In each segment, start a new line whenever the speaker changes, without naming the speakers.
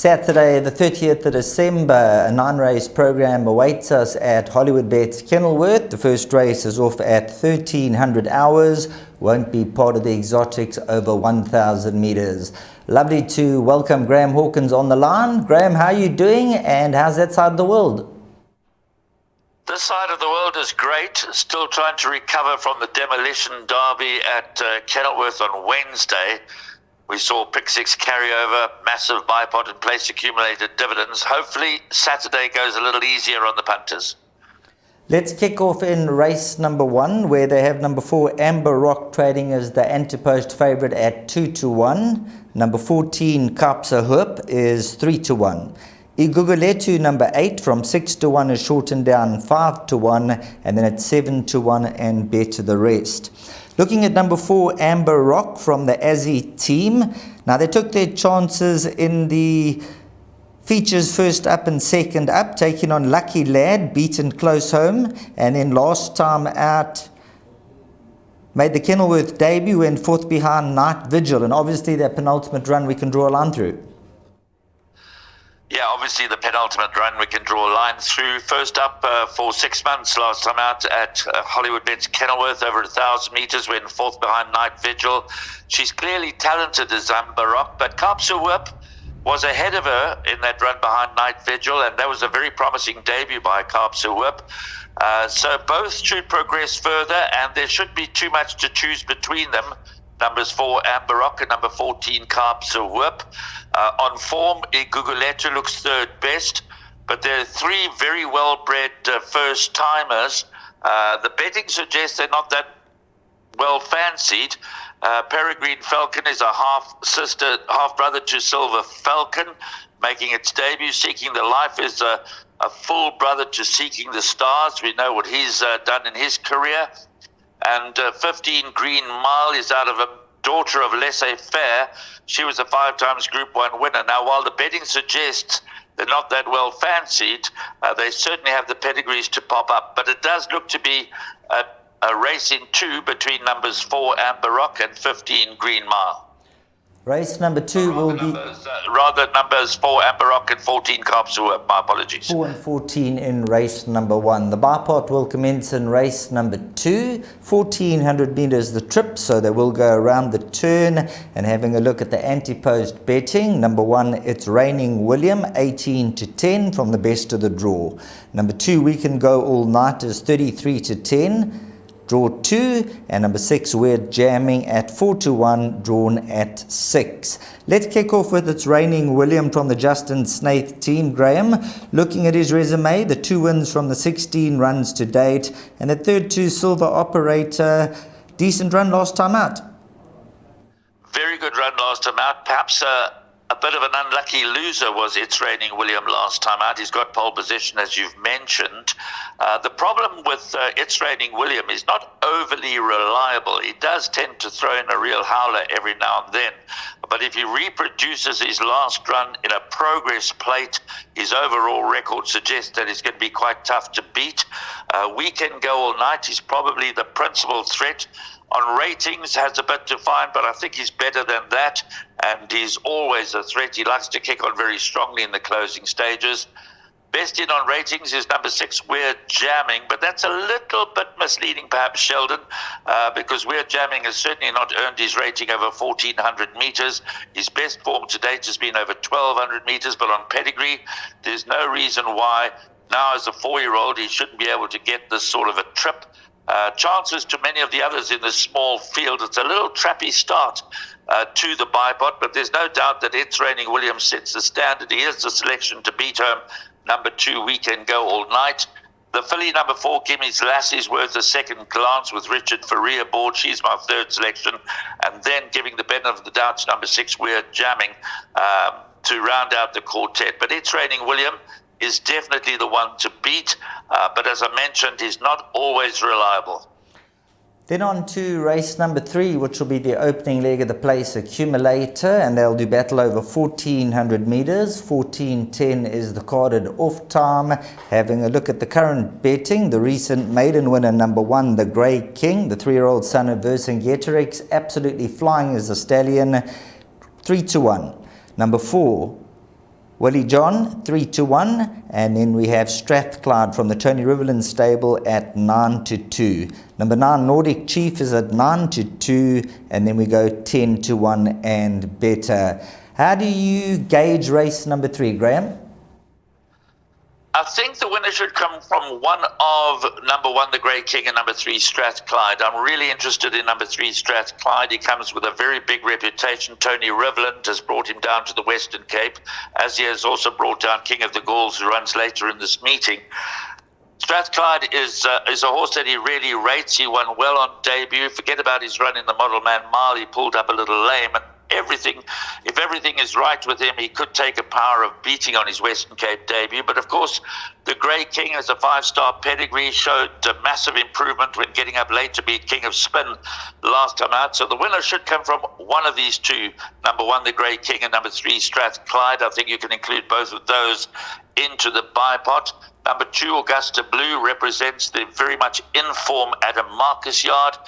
Saturday, the 30th of December, a 9-race program awaits us at Hollywoodbets Kenilworth. The first race is off at 1300 hours. Won't be part of the exotics over 1,000 meters. Lovely to welcome Graham Hawkins on the line. Graham, how are you doing and how's that side of the world?
This side of the world is great. Still trying to recover from the demolition derby at Kenilworth on Wednesday. We saw pick six carryover, massive bipod in place, accumulated dividends. Hopefully Saturday goes a little easier on the punters.
Let's kick off in race number 1, where they have number 4 Amber Rock trading as the anti-post favourite at 2-1. Number 14 Kapsa Hoop is 3-1. Iguguletu number 8 from 6-1 is shortened down 5-1, and then it's 7-1 and bet the rest. Looking at number 4 Amber Rock from the Aussie team. Now they took their chances in the features first up and second up, taking on Lucky Lad, beaten close home, and then last time out made the Kenilworth debut, went fourth behind Night Vigil, and obviously that penultimate run we can draw a line through.
Yeah, obviously the penultimate run we can draw a line through. First up for 6 months, last time out at Hollywoodbets Kenilworth, over 1,000 meters, went fourth behind Night Vigil. She's clearly talented as Amber Rock, but Kapsa Hoop was ahead of her in that run behind Night Vigil, and that was a very promising debut by Kapsa Hoop. So both should progress further, and there shouldn't be too much to choose between them. Numbers 4 Amber Rock and number 14 Kapsa Hoop. On form, Iguguletu looks third best, but there are 3 very well-bred first-timers. The betting suggests they're not that well fancied. Peregrine Falcon is a half-sister, half-brother to Silver Falcon, making its debut. Seeking the Life is a full brother to Seeking the Stars. We know what he's done in his career. And 15 Green Mile is out of a daughter of Laissez-Faire. She was a 5 times Group 1 winner. Now, while the betting suggests they're not that well fancied, they certainly have the pedigrees to pop up. But it does look to be a race in 2 between numbers 4 Amber Rock and 15 Green Mile.
Race number 2 will be...
rather numbers 4 Amber Rock and 14 Kapsa Hoop. My apologies.
4 and 14 in race number 1. The bipod will commence in race number 2. 1,400 meters the trip, so they will go around the turn. And having a look at the anti-post betting, number 1, it's Raining William, 18-10 from the best of the draw. Number 2, We Can Go All Night is 33-10. Draw 2, and number 6, We're Jamming at 4-1, drawn at 6. Let's kick off with its Raining William from the Justin Snaith team. Graham, looking at his resume, the 2 wins from the 16 runs to date, and the third 2 Silver Operator, decent run last time out.
Very good run last time out. Perhaps a bit of an unlucky loser was It's Raining William last time out. He's got pole position, as you've mentioned. The problem with It's Raining William is not overly reliable. He does tend to throw in a real howler every now and then. But if he reproduces his last run in a progress plate, his overall record suggests that it's going to be quite tough to beat. We Can Go All Night is probably the principal threat. On ratings, has a bit to find, but I think he's better than that, and he's always a threat. He likes to kick on very strongly in the closing stages. Best in on ratings is number 6, We're Jamming, but that's a little bit misleading, perhaps, Sheldon, because We're Jamming has certainly not earned his rating over 1,400 meters. His best form to date has been over 1,200 meters, but on pedigree, there's no reason why now as a 4-year-old he shouldn't be able to get this sort of a trip. Chances to many of the others in this small field. It's a little trappy start to the bipod, but there's no doubt that It's Raining William sets the standard. He is the selection to beat home. Number 2, We Can Go All Night. The filly number 4, Gimmy's Lassie's worth a second glance with Richard Ferree aboard. She's my third selection. And then giving the benefit of the doubt to number 6, We're Jamming, to round out the quartet. But It's Raining William is definitely the one to beat, but as I mentioned, he's not always reliable.
Then on to race number 3, which will be the opening leg of the place accumulator, and they'll do battle over 1,400 meters. 14:10 is the carded off time. Having a look at the current betting, the recent maiden winner, number 1, the Grey King, the 3-year-old son of Vercingetorix, absolutely flying as a stallion, 3-1. Number 4, Willie John, 3-1. And then we have Strathclyde from the Tony Riverland stable at 9-2. Number 9, Nordic Chief, is at 9-2. And then we go 10-1 and better. How do you gauge race number 3, Graham?
I think the winner should come from one of number 1, the Grey King, and number 3, Strathclyde. I'm really interested in number 3, Strathclyde. He comes with a very big reputation. Tony Riverland has brought him down to the Western Cape, as he has also brought down King of the Gauls, who runs later in this meeting. Strathclyde is a horse that he really rates. He won well on debut. Forget about his run in the Model Man Mile. He pulled up a little lame, and if everything is right with him, he could take a power of beating on his Western Cape debut. But of course, the Grey King has a 5-star pedigree, showed a massive improvement when getting up late to beat King of Spin the last time out. So the winner should come from one of these two, number 1, the Grey King, and number 3, Strathclyde. I think you can include both of those into the buy pot. Number 2, Augusta Blue, represents the very much in form Adam Marcus yard.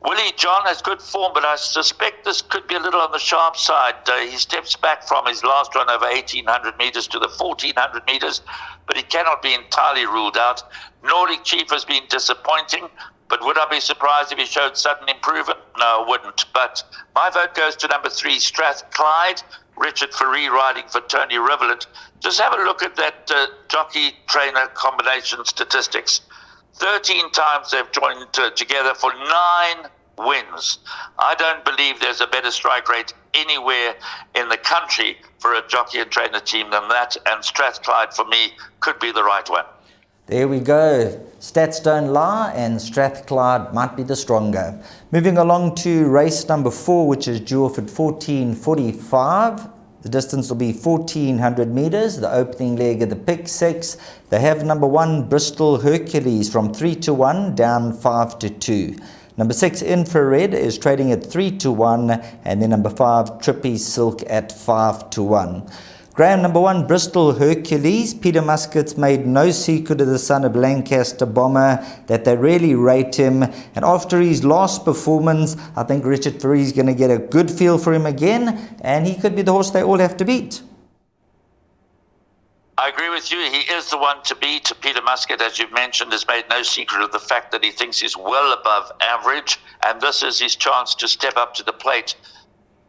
Willie John has good form, but I suspect this could be a little on the sharp side. He steps back from his last run over 1,800 metres to the 1,400 metres, but he cannot be entirely ruled out. Nordic Chief has been disappointing, but would I be surprised if he showed sudden improvement? No, I wouldn't. But my vote goes to number 3, Strathclyde. Richard Ferree riding for Tony Riverland. Just have a look at that jockey-trainer combination statistics. 13 times they've joined together for 9 wins. I don't believe there's a better strike rate anywhere in the country for a jockey and trainer team than that, and Strathclyde for me could be the right one.
There we go. Stats don't lie, and Strathclyde might be the stronger. Moving along to race number 4, which is due off at 14:45. The distance will be 1,400 metres, the opening leg of the pick 6. They have number 1, Bristol Hercules, from 3-1 down 5-2. Number 6, Infrared, is trading at 3-1, and then number 5, Trippy Silk, at 5-1. Graham, number 1, Bristol Hercules. Peter Muscat's made no secret of the son of Lancaster Bomber, that they really rate him. And after his last performance, I think Richard Ferree's going to get a good feel for him again, and he could be the horse they all have to beat.
I agree with you. He is the one to beat. Peter Muscat, as you've mentioned, has made no secret of the fact that he thinks he's well above average, and this is his chance to step up to the plate.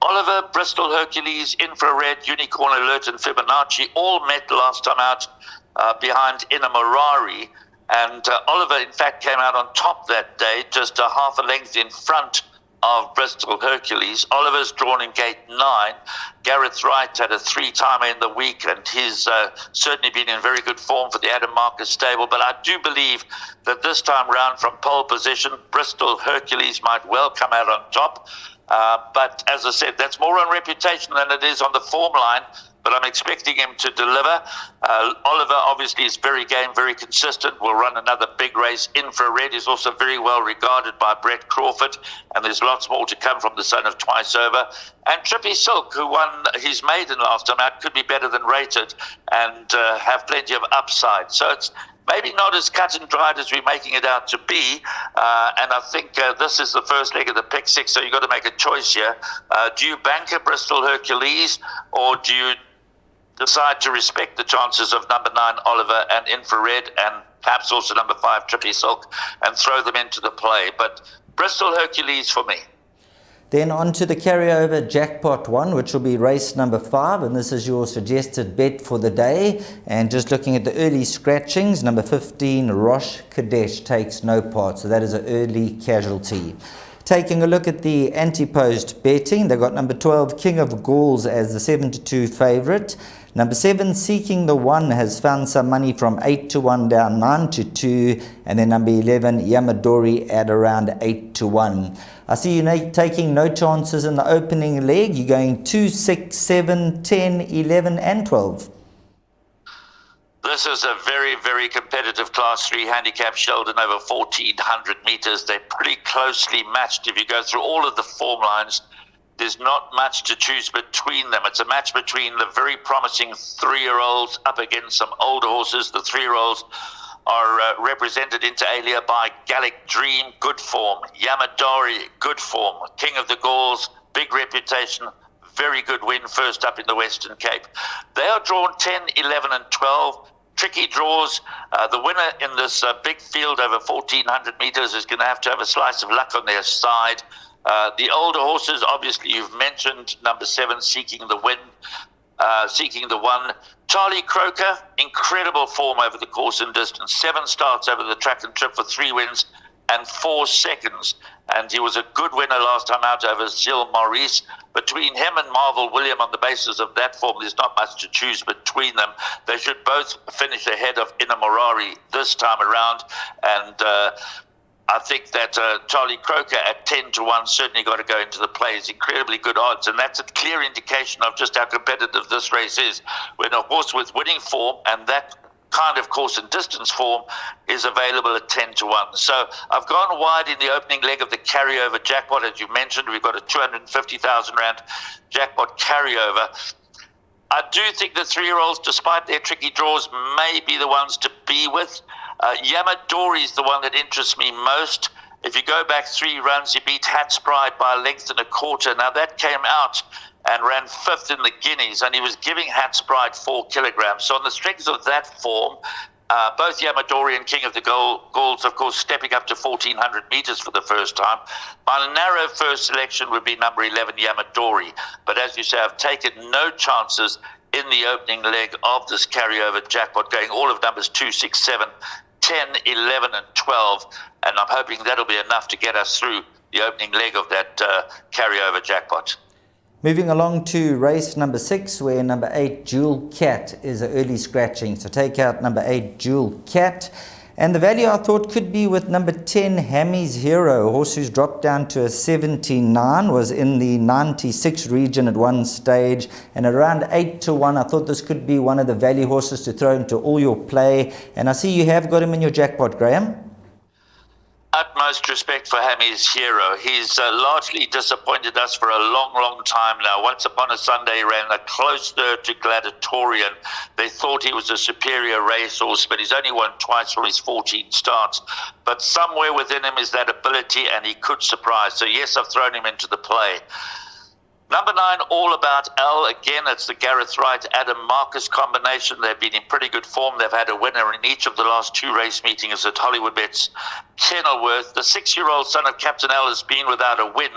Oliver, Bristol Hercules, Infrared, Unicorn Alert, and Fibonacci all met last time out behind Inamarari. And Oliver, in fact, came out on top that day, just a half a length in front of Bristol Hercules. Oliver's drawn in gate 9. Gareth Wright had a 3-timer in the week, and he's certainly been in very good form for the Adam Marcus stable. But I do believe that this time round, from pole position, Bristol Hercules might well come out on top. But as I said, that's more on reputation than it is on the form line. But I'm expecting him to deliver. Oliver obviously is very game, very consistent. Will run another big race. Infrared is also very well regarded by Brett Crawford, and there's lots more to come from the son of Twice Over. And Trippy Silk, who won his maiden last time out, could be better than rated and have plenty of upside. So it's maybe not as cut and dried as we're making it out to be, and I think this is the first leg of the pick 6, so you've got to make a choice here. Do you bank a Bristol Hercules, or do you decide to respect the chances of number 9 Oliver and Infrared, and perhaps also number 5 Trippy Silk, and throw them into the play? But Bristol Hercules for me.
Then on to the carryover jackpot one, which will be race number 5, and this is your suggested bet for the day. And just looking at the early scratchings, number 15 Rosh Kadesh takes no part, so that is an early casualty. Taking a look at the anti-post betting, they've got number 12 King of Gauls as the 7-2 favourite. Number 7 Seeking the One has found some money from 8-1 down 9-2, and then number 11 Yamadori at around 8-1. I see you taking no chances in the opening leg. You're going 2, 6, 7, 10, 11 and 12.
This is a very, very competitive Class 3 handicap, Sheldon, over 1,400 metres. They're pretty closely matched. If you go through all of the form lines, there's not much to choose between them. It's a match between the very promising 3-year-olds up against some older horses. The 3-year-olds are represented inter alia by Gallic Dream, good form. Yamadori, good form. King of the Gauls, big reputation, very good win first up in the Western Cape. They are drawn 10, 11 and 12. Tricky draws. The winner in this big field over 1,400 meters is going to have a slice of luck on their side. The older horses, obviously, you've mentioned number 7, Seeking the Win, Seeking the One. Charlie Croker, incredible form over the course and distance. 7 starts over the track and trip for 3 wins and 4 seconds. And he was a good winner last time out over Gilles Maurice. Between him and Marvel William, on the basis of that form, there's not much to choose between them. They should both finish ahead of Inamorari this time around. And I think that Charlie Croker at 10 to 1 certainly got to go into the plays. Incredibly good odds, and that's a clear indication of just how competitive this race is. When a horse with winning form and that kind of course and distance form is available at 10 to 1. So I've gone wide in the opening leg of the carryover jackpot. As you mentioned, we've got a 250,000 rand jackpot carryover. I do think the 3-year-olds, despite their tricky draws, may be the ones to be with. Yamadori is the one that interests me most. If you go back 3 runs, he beat Hatspride by a length and a quarter. Now that came out and ran 5th in the Guineas, and he was giving Hatspride 4 kilograms. So on the strength of that form, both Yamadori and King of the Gauls, of course, stepping up to 1,400 meters for the first time. My narrow first selection would be number 11, Yamadori. But as you say, I've taken no chances in the opening leg of this carryover jackpot, going all of numbers 2, 6, 7, 10, 11, and 12. And I'm hoping that'll be enough to get us through the opening leg of that carryover jackpot.
Moving along to race number 6, where number 8, Jewel Cat, is an early scratching. So take out number 8, Jewel Cat. And the value I thought could be with number 10, Hammy's Hero, a horse who's dropped down to a 79, was in the 96 region at one stage. And at around 8 to 1, I thought this could be one of the value horses to throw into all your play. And I see you have got him in your jackpot, Graham.
Utmost respect for Hammy's Hero. He's largely disappointed us for a long, long time now. Once upon a Sunday, he ran a close third to Gladiatorian. They thought he was a superior racehorse, but he's only won twice from his 14 starts. But somewhere within him is that ability, and he could surprise. So yes, I've thrown him into the play. Number 9, All About L. Again, it's the Gareth Wright, Adam Marcus combination. They've been in pretty good form. They've had a winner in each of the last 2 race meetings at Hollywoodbets Kenilworth. The 6-year-old son of Captain L has been without a win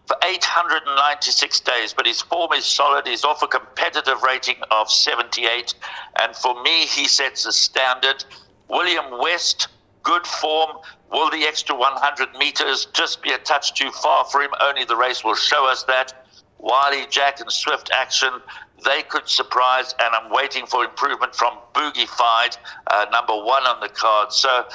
for 896 days, but his form is solid. He's off a competitive rating of 78, and for me, he sets a standard. William West, good form. Will the extra 100 meters just be a touch too far for him? Only the race will show us that. Wiley, Jack and Swift Action, they could surprise, and I'm waiting for improvement from Boogie-Fied, number 1 on the card. So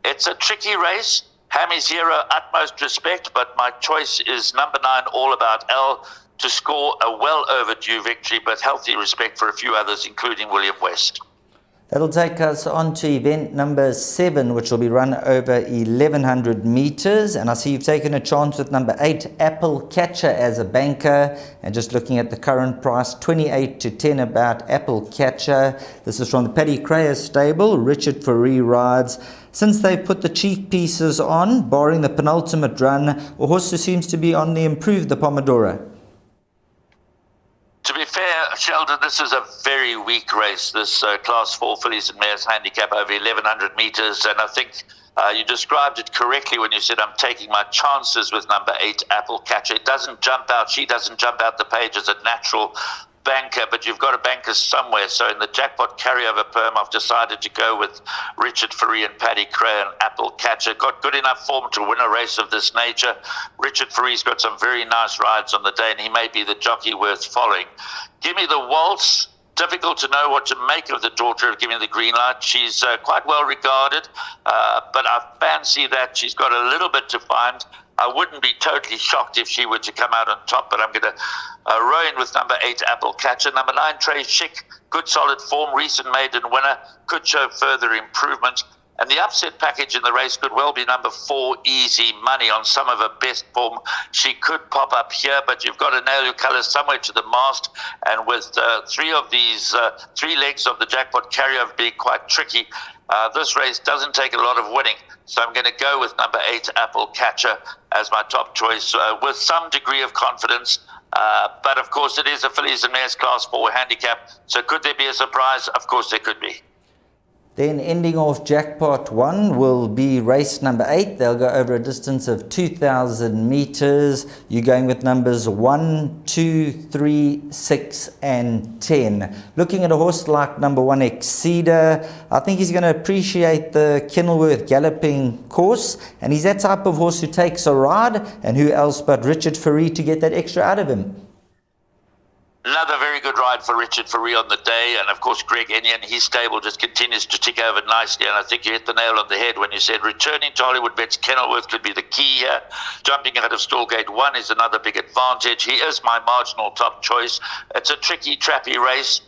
it's a tricky race. Hammy's Hero, utmost respect, but my choice is number 9, All About L, to score a well overdue victory, but healthy respect for a few others, including William West.
That'll take us on to event number 7, which will be run over 1,100 meters. And I see you've taken a chance with number 8, Apple Catcher, as a banker. And just looking at the current price, 28 to 10 about Apple Catcher. This is from the Paddy Crayer stable. Richard Fourie rides. Since they've put the cheek pieces on, barring the penultimate run, a horse who seems to be on the improve, the Pomodoro.
To be fair, Sheldon, this is a very weak race, this Class 4 fillies and mares handicap over 1,100 meters, and I think you described it correctly when you said I'm taking my chances with number 8, Apple Catcher. It doesn't jump out. She doesn't jump out the page as a natural banker, but you've got to bank her somewhere. So in the jackpot carryover perm, I've decided to go with Richard Fourie and Paddy Crayer and Apple Catcher. Got good enough form to win a race of this nature. Richard Fourie's got some very nice rides on the day, and he may be the jockey worth following. Give me the Waltz. Difficult to know what to make of the daughter of Give Me the Green Light. She's quite well regarded, but I fancy that she's got a little bit to find. I wouldn't be totally shocked if she were to come out on top, but I'm going to row in with number 8, Apple Catcher. Number 9, Trey Chic, good solid form, recent maiden winner, could show further improvement. And the upset package in the race could well be number 4, Easy Money, on some of her best form. She could pop up here, but you've got to nail your colours somewhere to the mast. And with 3 of these 3 legs of the jackpot carryover being quite tricky, this race doesn't take a lot of winning. So I'm going to go with number 8, Apple Catcher, as my top choice, with some degree of confidence. But of course, it is a fillies and mares Class 4 handicap. So could there be a surprise? Of course there could be.
Then ending off Jackpot 1 will be race number 8. They'll go over a distance of 2,000 meters. You're going with numbers 1, 2, 3, 6 and 10. Looking at a horse like number 1 Exceeder, I think he's going to appreciate the Kenilworth galloping course, and he's that type of horse who takes a ride, and who else but Richard Fourie to get that extra out of him.
Another very good ride for Richard Fourie on the day, and of course Greg Enion, his stable just continues to tick over nicely, and I think you hit the nail on the head when you said returning to Hollywoodbets Kenilworth could be the key here. Jumping out of Stallgate 1 is another big advantage. He is my marginal top choice. It's a tricky, trappy race.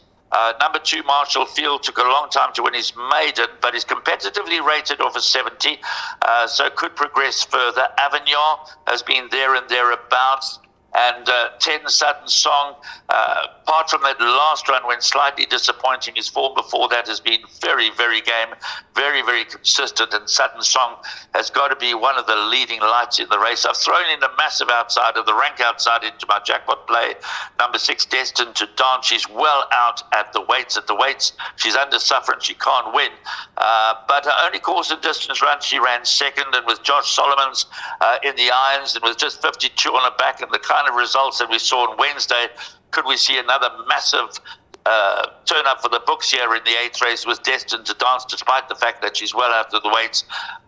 Number 2, Marshall Field, took a long time to win his maiden, but is competitively rated off a 70, so could progress further. Avignon has been there and thereabouts. And 10 Sudden Song, apart from that last run when slightly disappointing, his form before that has been very, very game, very, very consistent. And Sudden Song has got to be one of the leading lights in the race. I've thrown in a massive outsider, the rank outside, into my jackpot play. Number 6, Destined to Dance. She's well out at the weights. She's under sufferance. She can't win. But her only course and distance run, she ran second, and with Josh Solomon's in the irons, and with just 52 on her back, and the kind of results that we saw on Wednesday, could we see another massive turn up for the books here in the 8th race with Destined to Dance, despite the fact that she's well out of the weights?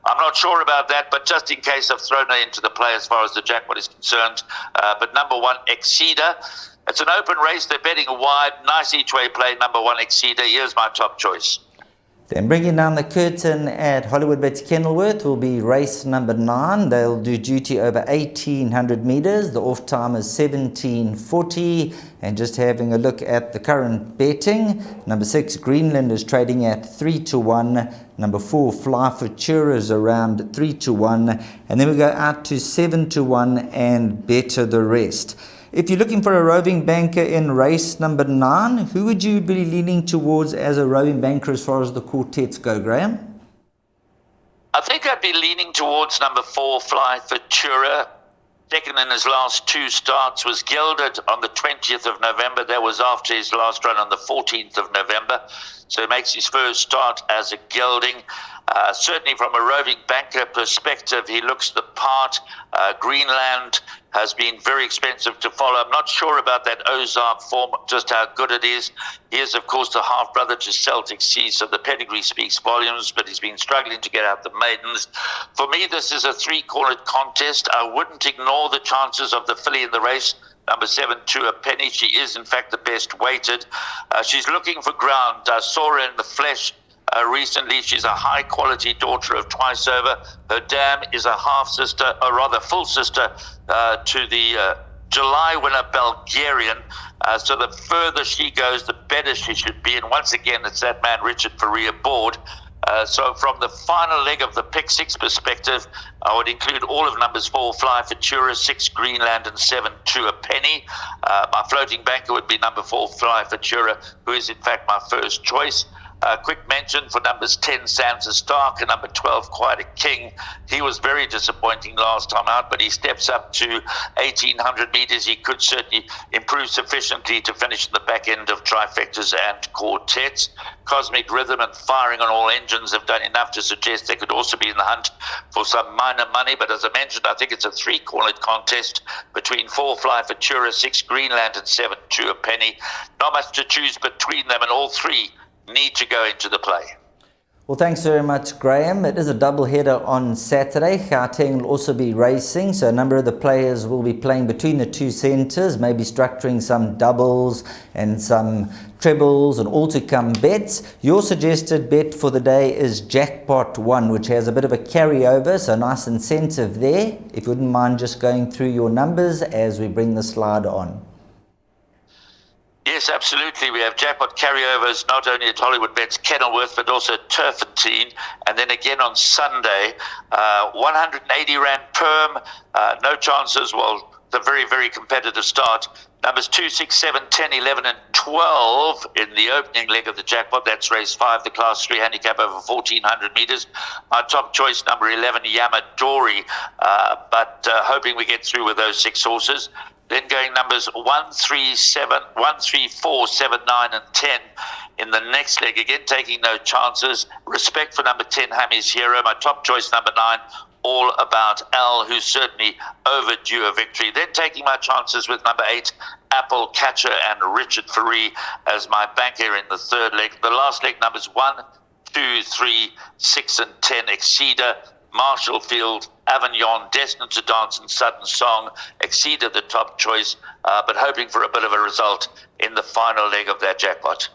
I'm not sure about that, but just in case, I've thrown her into the play as far as the jackpot is concerned. But number 1, Exceeder, it's an open race. They're betting wide. Nice each way play, number 1, Exceeder. Here's my top choice.
Then bringing down the curtain at Hollywoodbets Kenilworth will be race number 9. They'll do duty over 1,800 meters. The off time is 17:40. And just having a look at the current betting, number 6 Greenland is trading at 3-1. Number 4 Fly Futura is around 3-1. And then we go out to 7-1 and better the rest. If you're looking for a roving banker in race number 9, who would you be leaning towards as a roving banker as far as the quartets go, Graham?
I think I'd be leaning towards number 4, Fly Futura. Second in his last 2 starts, was gelded on the 20th of November. That was after his last run on the 14th of November. So he makes his first start as a gelding. Certainly from a roving banker perspective, he looks the part. Greenland has been very expensive to follow. I'm not sure about that Ozark form, just how good it is. He is, of course, the half-brother to Celtic Sea, so the pedigree speaks volumes, but he's been struggling to get out the maidens. For me, this is a 3-cornered contest. I wouldn't ignore the chances of the filly in the race. Number 7, To a Penny. She is, in fact, the best weighted. She's looking for ground. I saw her in the flesh recently. She's a high-quality daughter of Twice Over. Her dam is a half-sister, or rather full sister, to the July winner Bulgarian. So the further she goes, the better she should be. And once again, it's that man Richard Fourie aboard. So from the final leg of the pick 6 perspective, I would include all of numbers 4, Fly Futura, 6, Greenland, and 7, To a Penny. My floating banker would be number 4, Fly Futura, who is in fact my first choice. Quick mention for numbers 10, Sansa Stark, and number 12, Quite a King. He was very disappointing last time out, but he steps up to 1,800 meters. He could certainly improve sufficiently to finish in the back end of trifectas and quartets. Cosmic Rhythm and Firing on All Engines have done enough to suggest they could also be in the hunt for some minor money. But as I mentioned, I think it's a 3-cornered contest between 4, Fly Futura, 6, Greenland, and 7, To a Penny. Not much to choose between them, and all 3 need to go into the play.
Well, thanks very much, Graham. It is a double header on Saturday. Gauteng will also be racing, so a number of the players will be playing between the 2 centres, maybe structuring some doubles and some trebles and all-to-come bets. Your suggested bet for the day is Jackpot 1, which has a bit of a carryover, so nice incentive there. If you wouldn't mind just going through your numbers as we bring the slide on.
Yes, absolutely. We have jackpot carryovers not only at Hollywoodbets Kenilworth, but also at Turfentine. And then again on Sunday, 180 Rand perm, no chances. Well, the very, very competitive start. Numbers 2, 6, 7, 10, 11, and 12 in the opening leg of the jackpot. That's race 5, the Class 3 handicap over 1,400 meters. My top choice, number 11, Yamadori, but hoping we get through with those 6 horses. Then going numbers 1, 3, 4, 7, 9, and 10 in the next leg. Again, taking no chances. Respect for number 10, Hammy's Hero. My top choice, number 9, All About Al, who's certainly overdue a victory. Then taking my chances with number 8, Apple Catcher, and Richard Faree as my banker in the third leg. The last leg, numbers 1, 2, 3, 6, and 10, Exceeder, Marshall Field, Avignon, Destined to Dance, and Sudden Song. Exceeded the top choice, but hoping for a bit of a result in the final leg of that jackpot.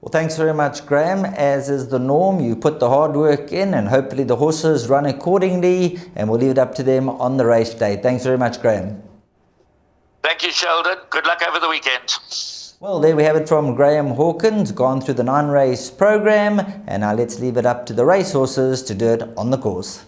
Well, thanks very much, Graham. As is the norm, you put the hard work in and hopefully the horses run accordingly, and we'll leave it up to them on the race day. Thanks very much, Graham.
Thank you, Sheldon. Good luck over the weekend.
Well, there we have it from Graham Hawkins, gone through the 9-race program, and now let's leave it up to the racehorses to do it on the course.